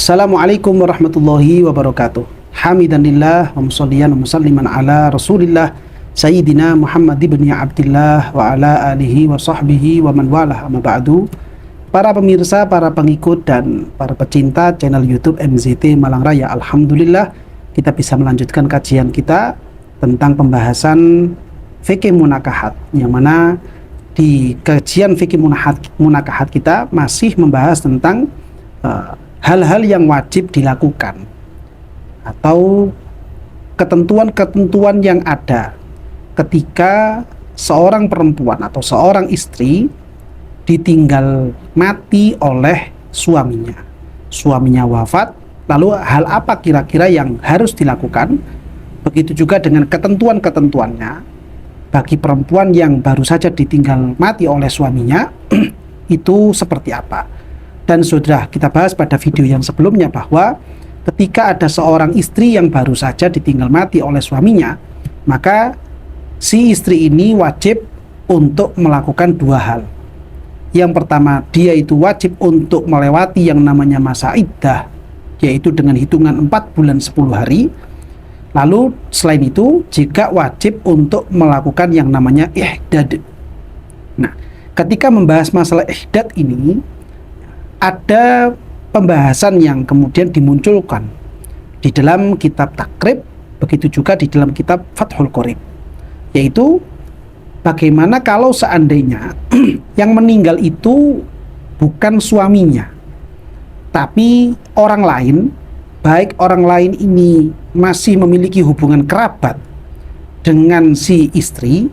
Assalamualaikum warahmatullahi wabarakatuh. Hamidanillah wa musalliyan wa musalliman ala Rasulillah Sayyidina Muhammad ibn Abdillah wa ala alihi wa sahbihi wa man walah, amma ba'du. Para pemirsa, para pengikut dan para pecinta channel YouTube MZT Malang Raya, alhamdulillah kita bisa melanjutkan kajian kita tentang pembahasan fikih munakahat, yang mana di kajian fikih munakahat kita masih membahas tentang hal-hal yang wajib dilakukan atau ketentuan-ketentuan yang ada ketika seorang perempuan atau seorang istri ditinggal mati oleh suaminya. Suaminya wafat, lalu hal apa kira-kira yang harus dilakukan? Begitu juga dengan ketentuan-ketentuannya bagi perempuan yang baru saja ditinggal mati oleh suaminya itu seperti apa. Dan sudah kita bahas pada video yang sebelumnya bahwa ketika ada seorang istri yang baru saja ditinggal mati oleh suaminya, maka si istri ini wajib untuk melakukan dua hal. Yang pertama, dia itu wajib untuk melewati yang namanya masa iddah, yaitu dengan hitungan 4 bulan 10 hari. Lalu selain itu juga wajib untuk melakukan yang namanya ihdad. Nah, ketika membahas masalah ihdad ini, ada pembahasan yang kemudian dimunculkan di dalam kitab Takrib, begitu juga di dalam kitab Fathul Qorib, yaitu bagaimana kalau seandainya yang meninggal itu bukan suaminya, tapi orang lain, baik orang lain ini masih memiliki hubungan kerabat dengan si istri,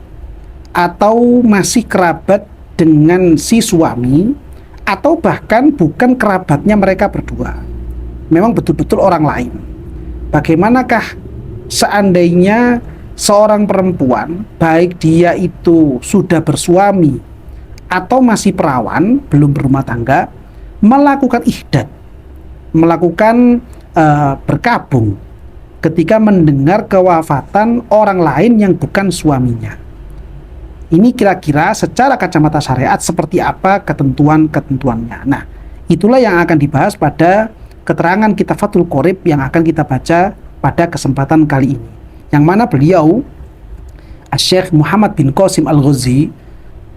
atau masih kerabat dengan si suami, atau bahkan bukan kerabatnya mereka berdua, memang betul-betul orang lain. Bagaimanakah seandainya seorang perempuan, baik dia itu sudah bersuami atau masih perawan, belum berumah tangga, melakukan ihdad, melakukan berkabung ketika mendengar kewafatan orang lain yang bukan suaminya? Ini kira-kira secara kacamata syariat seperti apa ketentuan-ketentuannya. Nah, itulah yang akan dibahas pada keterangan kitab Fathul Qorib yang akan kita baca pada kesempatan kali ini. Yang mana beliau, Syekh Muhammad bin Qasim Al-Ghazi,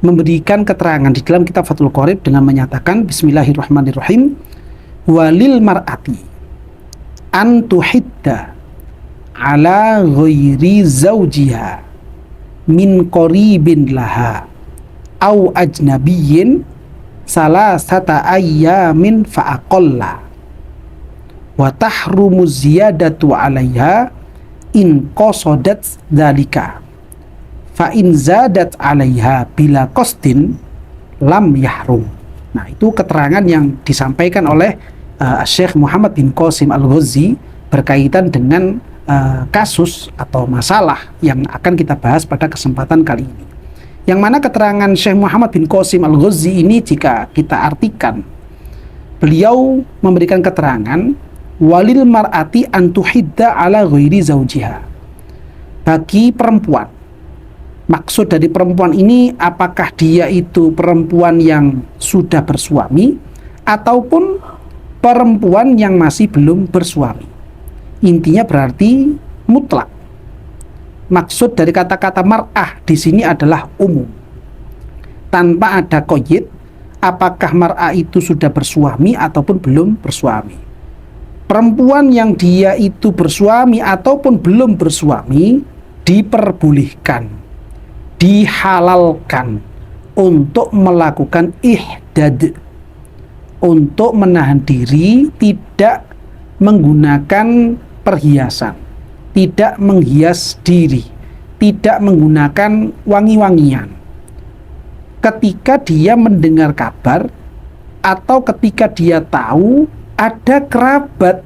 memberikan keterangan di dalam kitab Fathul Qorib dengan menyatakan, Bismillahirrahmanirrahim, walil mar'ati an tuhidda ala ghairi zawjiha min qaribin laha au ajnabiyyin salasata ayyamin fa'aqalla wa tahrumu ziyadatu 'alaiha in qasadat dzalika fa in zadat 'alaiha bila qasdin lam yahrum. Nah, itu keterangan yang disampaikan oleh Syekh Muhammad bin Qasim Al-Ghazi berkaitan dengan kasus atau masalah yang akan kita bahas pada kesempatan kali ini. Yang mana keterangan Syekh Muhammad bin Qasim Al-Ghazi ini, jika kita artikan, beliau memberikan keterangan walil mar'ati antuhidda ala ghairi zawjiha, bagi perempuan. Maksud dari perempuan ini, apakah dia itu perempuan yang sudah bersuami ataupun perempuan yang masih belum bersuami. Intinya berarti mutlak. Maksud dari kata-kata mar'ah di sini adalah umum, tanpa ada qayd apakah mar'ah itu sudah bersuami ataupun belum bersuami. Perempuan yang dia itu bersuami ataupun belum bersuami diperbolehkan, dihalalkan untuk melakukan ihdad, untuk menahan diri, tidak menggunakan perhiasan, tidak menghias diri, tidak menggunakan wangi-wangian ketika dia mendengar kabar atau ketika dia tahu ada kerabat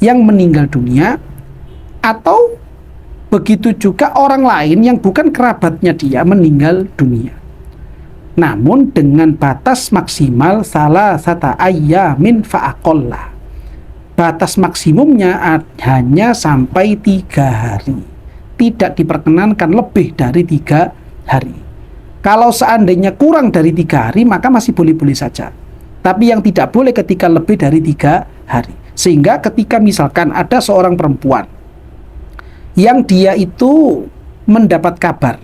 yang meninggal dunia, atau begitu juga orang lain yang bukan kerabatnya dia meninggal dunia, namun dengan batas maksimal salasata ayyamin fa'aqalla. Batas maksimumnya hanya sampai 3 hari, tidak diperkenankan lebih dari 3 hari. Kalau seandainya kurang dari 3 hari, maka masih boleh-boleh saja. tapi yang tidak boleh ketika lebih dari 3 hari. Sehingga ketika misalkan ada seorang perempuan yang dia itu mendapat kabar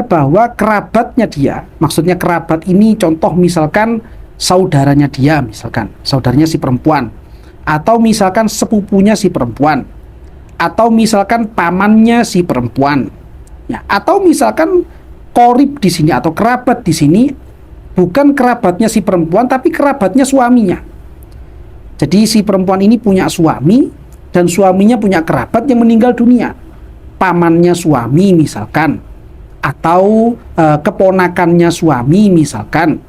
bahwa kerabatnya dia, maksudnya kerabat ini contoh misalkan saudaranya dia, misalkan saudaranya si perempuan, atau misalkan sepupunya si perempuan, atau misalkan pamannya si perempuan, ya, atau misalkan qorib di sini atau kerabat di sini bukan kerabatnya si perempuan tapi kerabatnya suaminya. Jadi si perempuan ini punya suami dan suaminya punya kerabat yang meninggal dunia, pamannya suami misalkan, atau keponakannya suami misalkan,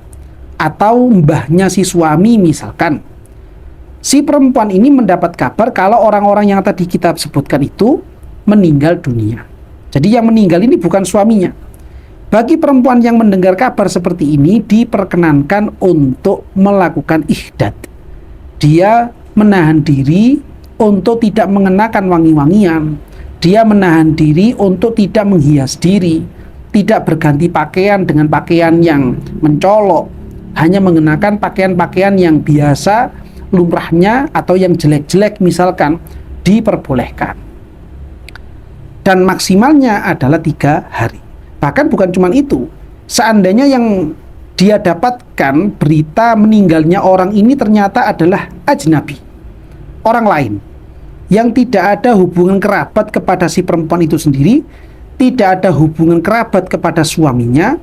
atau mbahnya si suami misalkan. Si perempuan ini mendapat kabar kalau orang-orang yang tadi kita sebutkan itu meninggal dunia. Jadi yang meninggal ini bukan suaminya. Bagi perempuan yang mendengar kabar seperti ini diperkenankan untuk melakukan ihdad. Dia menahan diri untuk tidak mengenakan wangi-wangian. Dia menahan diri untuk tidak menghias diri, tidak berganti pakaian dengan pakaian yang mencolok, hanya mengenakan pakaian-pakaian yang biasa, lumrahnya, atau yang jelek-jelek misalkan, diperbolehkan. Dan maksimalnya adalah 3 hari. Bahkan bukan cuma itu, seandainya yang dia dapatkan berita meninggalnya orang ini ternyata adalah ajnabi, orang lain, yang tidak ada hubungan kerabat kepada si perempuan itu sendiri, tidak ada hubungan kerabat kepada suaminya,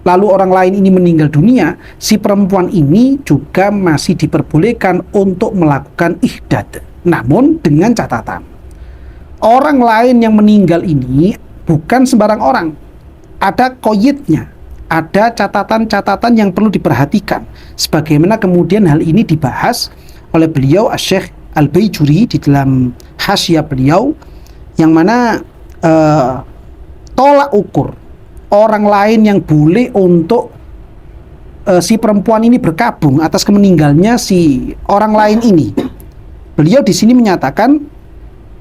lalu orang lain ini meninggal dunia, si perempuan ini juga masih diperbolehkan untuk melakukan ihdad. Namun dengan catatan, orang lain yang meninggal ini bukan sembarang orang. Ada qoyidnya, ada catatan-catatan yang perlu diperhatikan. Sebagaimana kemudian hal ini dibahas oleh beliau Syekh Al-Baijuri di dalam hasyiah beliau, yang mana tolak ukur orang lain yang boleh untuk si perempuan ini berkabung atas meninggalnya si orang lain ini. Beliau di sini menyatakan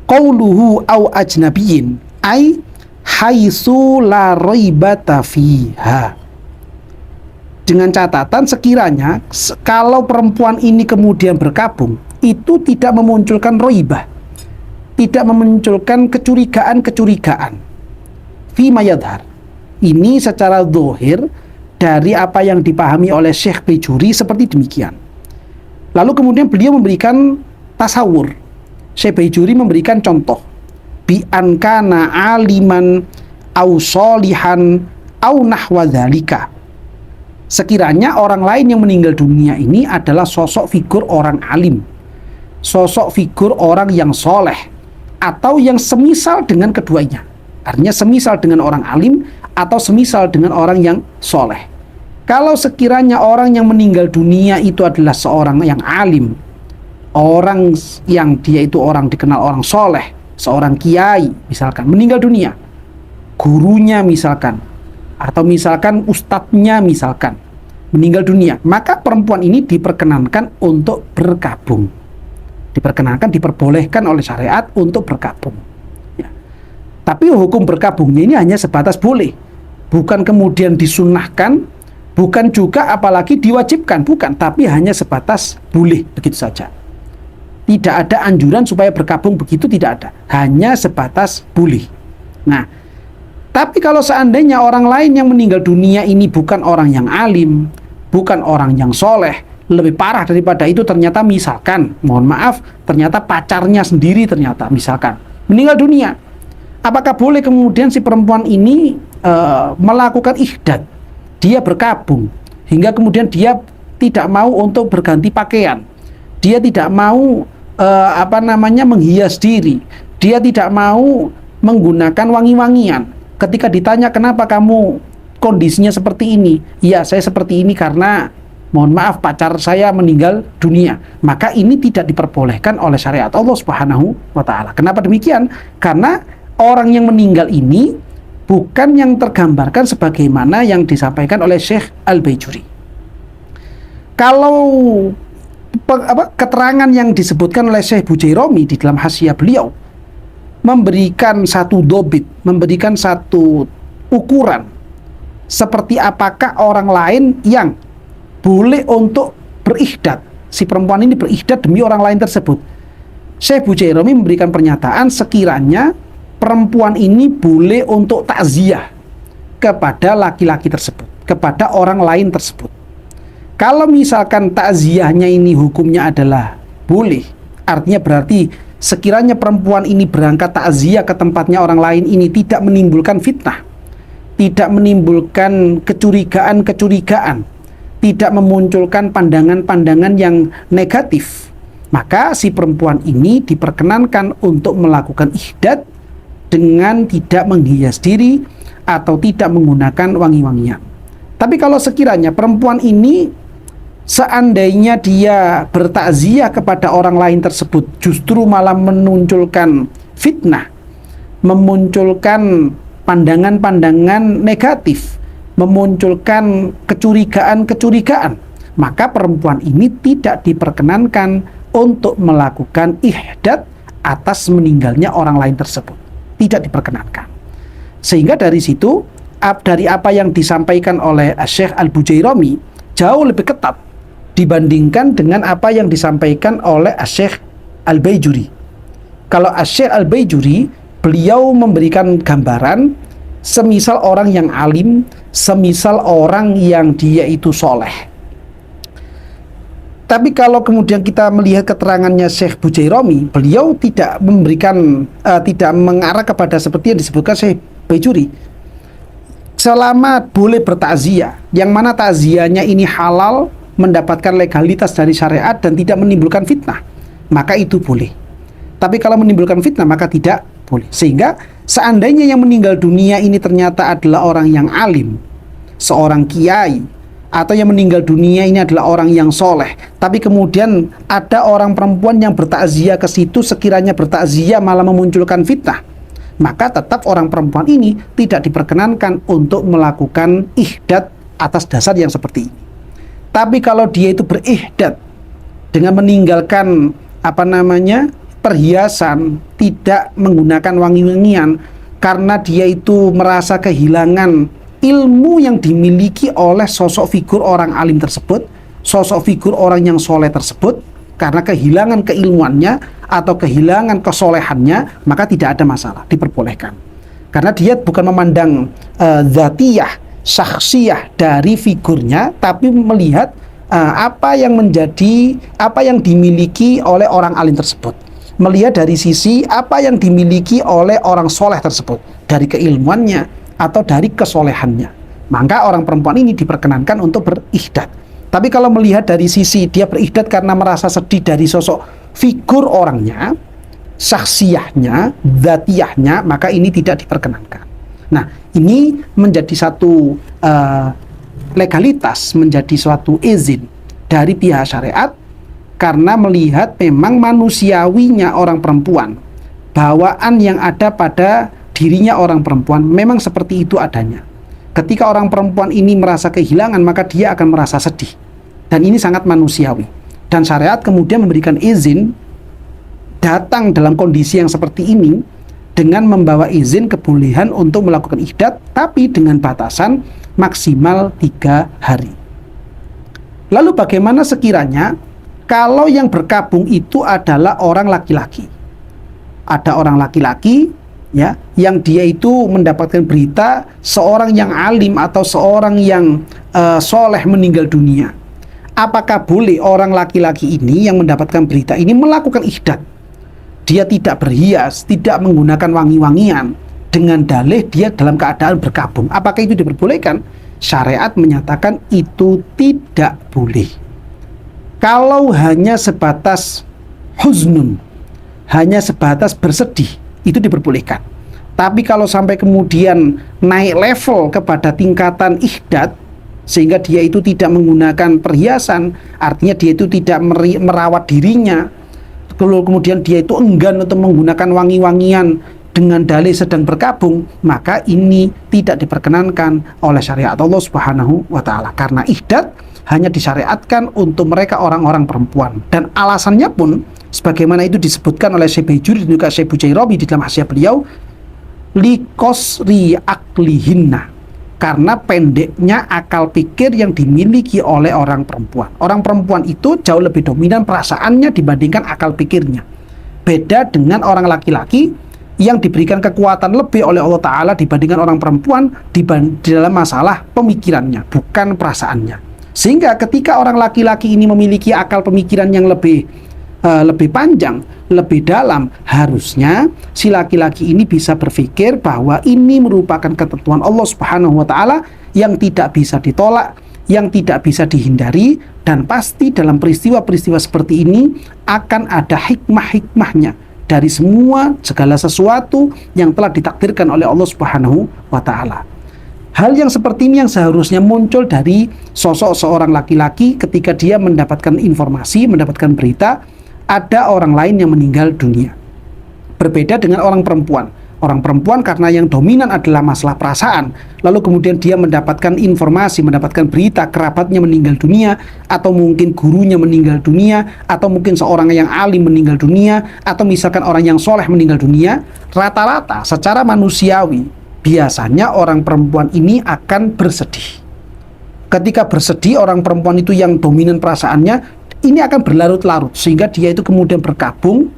qauluhu au ajnabiyin ai haitsu la raibata fiha. Dengan catatan sekiranya kalau perempuan ini kemudian berkabung, itu tidak memunculkan roibah, tidak memunculkan kecurigaan-kecurigaan. Fima yadhar. Ini secara zahir dari apa yang dipahami oleh Syekh Baijuri seperti demikian. Lalu kemudian beliau memberikan tasawur. Syekh Baijuri memberikan contoh. Bi an kana aliman au sholihan au nahwa dzalika. Sekiranya orang lain yang meninggal dunia ini adalah sosok figur orang alim, sosok figur orang yang soleh, atau yang semisal dengan keduanya. Artinya semisal dengan orang alim atau semisal dengan orang yang soleh. Kalau sekiranya orang yang meninggal dunia itu adalah seorang yang alim, orang yang dia itu orang dikenal orang soleh, seorang kiai misalkan meninggal dunia, gurunya misalkan, atau misalkan ustadznya misalkan meninggal dunia, maka perempuan ini diperkenankan untuk berkabung, diperbolehkan oleh syariat untuk berkabung. Ya. Tapi hukum berkabungnya ini hanya sebatas boleh, bukan kemudian disunnahkan, bukan juga apalagi diwajibkan, bukan, tapi hanya sebatas boleh, begitu saja. Tidak ada anjuran supaya berkabung begitu, tidak ada, hanya sebatas boleh. Nah, tapi kalau seandainya orang lain yang meninggal dunia ini bukan orang yang alim, bukan orang yang soleh, lebih parah daripada itu, ternyata misalkan, mohon maaf, ternyata pacarnya sendiri ternyata misalkan meninggal dunia, apakah boleh kemudian si perempuan ini melakukan ihdad, dia berkabung, hingga kemudian dia tidak mau untuk berganti pakaian, dia tidak mau menghias diri, dia tidak mau menggunakan wangi-wangian. Ketika ditanya kenapa kamu kondisinya seperti ini, ya saya seperti ini karena mohon maaf pacar saya meninggal dunia, maka ini tidak diperbolehkan oleh syariat Allah Subhanahu wa ta'ala. Kenapa demikian? Karena orang yang meninggal ini bukan yang tergambarkan sebagaimana yang disampaikan oleh Syekh Al-Baijuri. Kalau keterangan yang disebutkan oleh Syekh Bujairomi di dalam hasyiah beliau memberikan satu dobit, memberikan satu ukuran seperti apakah orang lain yang boleh untuk berihdad. Si perempuan ini berihdad demi orang lain tersebut. Syekh Bujairami memberikan pernyataan sekiranya perempuan ini boleh untuk takziah kepada laki-laki tersebut, kepada orang lain tersebut. Kalau misalkan takziahnya ini hukumnya adalah boleh, artinya berarti sekiranya perempuan ini berangkat takziah ke tempatnya orang lain ini tidak menimbulkan fitnah, tidak menimbulkan kecurigaan-kecurigaan, tidak memunculkan pandangan-pandangan yang negatif, maka si perempuan ini diperkenankan untuk melakukan ihdad dengan tidak menghias diri atau tidak menggunakan wangi-wangian. Tapi kalau sekiranya perempuan ini seandainya dia bertakziah kepada orang lain tersebut justru malah memunculkan fitnah, memunculkan pandangan-pandangan negatif, memunculkan kecurigaan-kecurigaan, maka perempuan ini tidak diperkenankan untuk melakukan ihdad atas meninggalnya orang lain tersebut. Tidak diperkenankan. Sehingga dari situ, dari apa yang disampaikan oleh Syekh Al-Bujairami jauh lebih ketat dibandingkan dengan apa yang disampaikan oleh Syekh Al-Baijuri. Kalau Syekh Al-Baijuri, beliau memberikan gambaran semisal orang yang alim, semisal orang yang dia itu soleh. Tapi kalau kemudian kita melihat keterangannya Syekh Bujairami, beliau tidak memberikan, tidak mengarah kepada seperti yang disebutkan Syekh Baijuri. Selama boleh bertakziah, yang mana takziahnya ini halal, mendapatkan legalitas dari syariat dan tidak menimbulkan fitnah, maka itu boleh. Tapi kalau menimbulkan fitnah, maka tidak boleh. Sehingga seandainya yang meninggal dunia ini ternyata adalah orang yang alim, seorang kiai, atau yang meninggal dunia ini adalah orang yang soleh, tapi kemudian ada orang perempuan yang bertakziah ke situ, sekiranya bertakziah malah memunculkan fitnah, maka tetap orang perempuan ini tidak diperkenankan untuk melakukan ihdad atas dasar yang seperti ini. Tapi kalau dia itu berihdad dengan meninggalkan perhiasan, tidak menggunakan wangi-wangian, karena dia itu merasa kehilangan ilmu yang dimiliki oleh sosok figur orang alim tersebut, sosok figur orang yang soleh tersebut, karena kehilangan keilmuannya atau kehilangan kesolehannya, maka tidak ada masalah, diperbolehkan. Karena dia bukan memandang zatiyah, syakhsiyah dari figurnya, tapi melihat apa yang dimiliki oleh orang alim tersebut, melihat dari sisi apa yang dimiliki oleh orang soleh tersebut, dari keilmuannya atau dari kesolehannya, maka orang perempuan ini diperkenankan untuk berihdad. Tapi kalau melihat dari sisi dia berihdad karena merasa sedih dari sosok figur orangnya, syakhsiyahnya, dzatiyahnya, maka ini tidak diperkenankan. Nah, ini menjadi satu legalitas, menjadi suatu izin dari pihak syariat, karena melihat memang manusiawinya orang perempuan, bawaan yang ada pada dirinya orang perempuan memang seperti itu adanya. Ketika orang perempuan ini merasa kehilangan, maka dia akan merasa sedih, dan ini sangat manusiawi. Dan syariat kemudian memberikan izin datang dalam kondisi yang seperti ini dengan membawa izin kebolehan untuk melakukan ihdad, tapi dengan batasan maksimal 3 hari. Lalu bagaimana sekiranya kalau yang berkabung itu adalah orang laki-laki? Ada orang laki-laki, ya, yang dia itu mendapatkan berita seorang yang alim atau seorang yang soleh meninggal dunia. Apakah boleh orang laki-laki ini yang mendapatkan berita ini melakukan ihdad? Dia tidak berhias, tidak menggunakan wangi-wangian, dengan dalih dia dalam keadaan berkabung. Apakah itu diperbolehkan? Syariat menyatakan itu tidak boleh. Kalau hanya sebatas huznun, hanya sebatas bersedih, itu diperbolehkan. Tapi kalau sampai kemudian naik level kepada tingkatan ihdad, sehingga dia itu tidak menggunakan perhiasan, artinya dia itu tidak merawat dirinya, kalau kemudian dia itu enggan untuk menggunakan wangi-wangian dengan dalih sedang berkabung, maka ini tidak diperkenankan oleh syariat Allah Subhanahu wa Ta'ala. Karena ihdad hanya disyariatkan untuk mereka orang-orang perempuan, dan alasannya pun sebagaimana itu disebutkan oleh Syekh Baijuri dan juga Syekh Bujairami di dalam hasyiah beliau, likosri aklihinna, karena pendeknya akal pikir yang dimiliki oleh orang perempuan. Orang perempuan itu jauh lebih dominan perasaannya dibandingkan akal pikirnya. Beda dengan orang laki-laki yang diberikan kekuatan lebih oleh Allah Ta'ala dibandingkan orang perempuan di dalam masalah pemikirannya, bukan perasaannya. Sehingga ketika orang laki-laki ini memiliki akal pemikiran yang lebih panjang, lebih dalam, harusnya si laki-laki ini bisa berpikir bahwa ini merupakan ketentuan Allah Subhanahu wa Ta'ala yang tidak bisa ditolak, yang tidak bisa dihindari, dan pasti dalam peristiwa-peristiwa seperti ini akan ada hikmah-hikmahnya dari semua segala sesuatu yang telah ditakdirkan oleh Allah Subhanahu wa Ta'ala. Hal yang seperti ini yang seharusnya muncul dari sosok seorang laki-laki ketika dia mendapatkan informasi, mendapatkan berita ada orang lain yang meninggal dunia. Berbeda dengan orang perempuan. Orang perempuan karena yang dominan adalah masalah perasaan, lalu kemudian dia mendapatkan informasi, mendapatkan berita kerabatnya meninggal dunia, atau mungkin gurunya meninggal dunia, atau mungkin seorang yang alim meninggal dunia, atau misalkan orang yang soleh meninggal dunia. Rata-rata secara manusiawi biasanya orang perempuan ini akan bersedih. Ketika bersedih, orang perempuan itu yang dominan perasaannya ini akan berlarut-larut sehingga dia itu kemudian berkabung.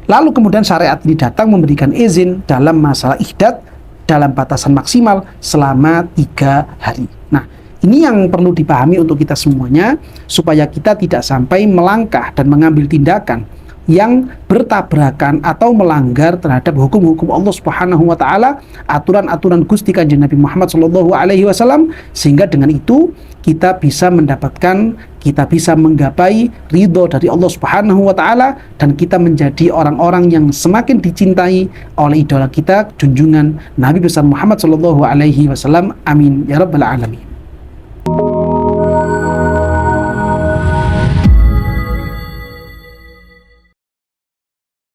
Lalu kemudian syariat ini datang memberikan izin dalam masalah ihdat dalam batasan maksimal selama 3 hari. Nah, ini yang perlu dipahami untuk kita semuanya supaya kita tidak sampai melangkah dan mengambil tindakan yang bertabrakan atau melanggar terhadap hukum-hukum Allah Subhanahu wa Ta'ala, aturan-aturan Gusti Kanjeng Nabi Muhammad sallallahu alaihi wasallam, sehingga dengan itu kita bisa mendapatkan, kita bisa menggapai ridho dari Allah Subhanahu wa Ta'ala, dan kita menjadi orang-orang yang semakin dicintai oleh idola kita, junjungan Nabi besar Muhammad sallallahu alaihi wasallam. Amin ya rabbal alamin.